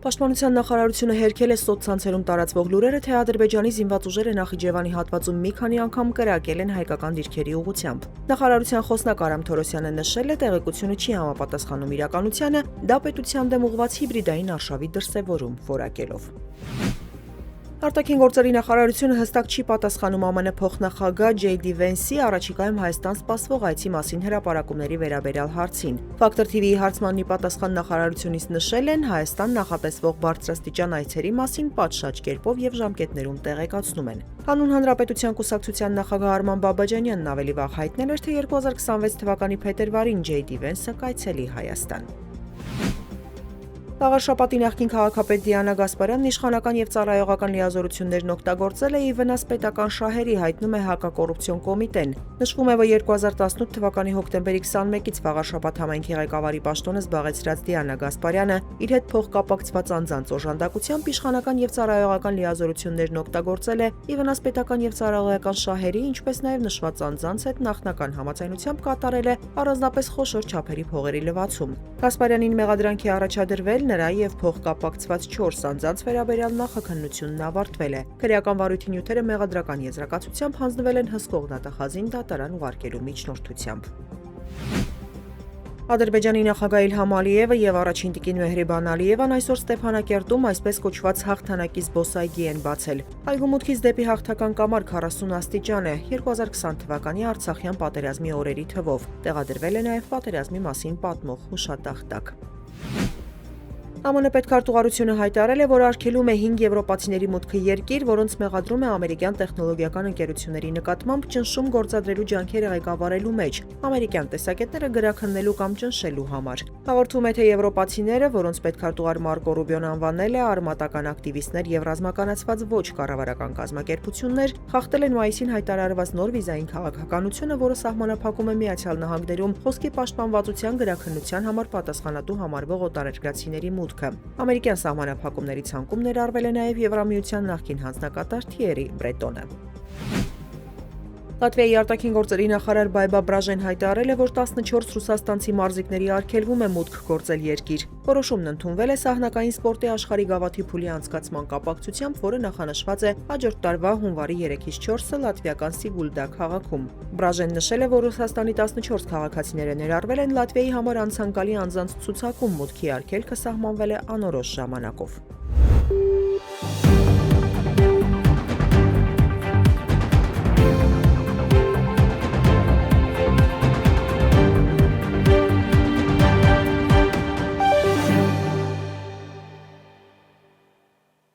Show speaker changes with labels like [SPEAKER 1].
[SPEAKER 1] Պաշտպանության նախարարությունը հերքել է սոցցանցերում տարածվող լուրերը, թե Ադրբեջանի զինված ուժերը Նախիջևանի հատվածում մի քանի անգամ կրակել են հայկական դիրքերի ուղղությամբ։ Նախարարության խոսնակ Արամ Թորոսյանը նշել է, տեղեկությունը չի համապատասխանում իրականությանը, դա պետության դեմ ուղղված հիբրիդային արշավի դրսևորում որակելով։ Արտաքին գործերի նախարարությունը հստակ չի պատասխանում ԱՄՆ փոխնախագահ Ջեյ Դի Վենսի առաջիկայում Հայաստան սպասվող այցի մասին հրապարակումների վերաբերյալ հարցին։ Ֆակտոր TV-ի հարցմանն ի պատասխան նախարարությունից նշել են, Հայաստան նախատեսվող բարձրաստիճան այցերի մասին պատշաճ կերպով եւ ժամկետներում տեղեկացնում են։ Հանուն Հանրապետության կուսակցության նախագահ Արման Բաբաջանյանն ավելի վաղ հայտնել էր, թե 2026 թվականի փետրվարին Ջեյ Դի Վենսը կայցելի Հայաստան։ Տաղարշապատի նախկին քաղաքապետ Դիանա Գասպարյանն իշխանական եւ ծառայողական լիազորություններն օգտագործել է ի վնաս պետական շահերի, հայտնում է Հակակոռուպցիոն կոմիտեն։ Նշվում է, որ 2018 թվականի հոկտեմբերի 21-ից Տաղարշապատ համայնքի ղեկավարի պաշտոնը զբաղեցրած Դիանա Գասպարյանը իր հետ փոխկապակցված անձանց օժանդակությամբ իշխանական եւ ծառայողական լիազորություններն օգտագործել է ի վնաս պետական եւ ծառայողական շահերի, ինչպես նաեւ նշված անձանց հետ նախնական համաձայնությամբ կատարել է առանձնապես խոշոր չափերի փողերի լվացում։ Գասպարյանին մեղադրանքի առաջադրվել նրա եւ փոխկապակցված 4 անձանց վերաբերյալ նախաքննությունն ավարտվել է։ Քրեական վարույթի նյութերը մեղադրական եզրակացությամբ հանձնվել են հսկող դատախազին դատարան ուղարկելու միջնորդությամբ։ Ադրբեջանի նախագահ Իլհամ Ալիևը եւ առաջին տիկին Մեհրիբան Ալիևան այսօր Ստեփանակերտում այսպես կոչված հաղթանակի զբոսայգի են բացել։ Այգու մուտքից դեպի հաղթական կամար 40 աստիճան է 2020 թվականի Արցախյան պատերազմի օրերի թվով։ Տեղադրվել է նաեւ պատերազմի մասին պատմող հուշատախտակ։ ԱՄՆ պետքարտուղարությունը հայտարարել է, որ արգելում է 5 եվրոպացիների մուտքը երկիր, որոնց մեղադրում է ամերիկյան տեխնոլոգիական ընկերությունների նկատմամբ ճնշում գործադրելու ջանքերը ղեկավարելու մեջ, ամերիկյան տեսակետները գրաքննելու կամ ճնշելու համար։ Հաղորդում է, թե եվրոպացիները, որոնց պետքարտուղար Մարկո Ռուբիոն անվանել է արմատական ակտիվիստներ եւ ռազմականացված ոչ կառավարական կազմակերպություններ, խախտել են մայիսին հայտարարված նոր վիզային քաղաքականությունը, որը սահմանափակում է Միացյալ Նահանգներում խոսքի պաշտպանվածության գրաքննության համար պատասխանատու համարվող օտարերկրացիների մուտքը։ Ամերիկյան սահմանափակումների ցանկում ներառվել է նաև Եվրամիության նախկին հանձնակատար Թիերի Բրետոնը։ Լատվիայի արտաքին գործերի նախարար Բայբա Բրաժեն հայտարարել է, որ 14 ռուսաստանցի մարզիկների արգելվում է մուտք գործել երկիր։ Որոշումն ընդունվել է սահնակային սպորտի աշխարհի գավաթի փուլի անցկացման կապակցությամբ, որը նախանշված է հաջորդ տարվա հունվարի 3-ից 4-ը լատվիական Սիգուլդա քաղաքում։ Բրաժեն նշել է, որ Ռուսաստանի 14 քաղաքացիները ներառվել են Լատվիայի համար անցանկալի անձանց ցուցակում, մուտքի արգելքը սահմանվել է անորոշ ժամանակով։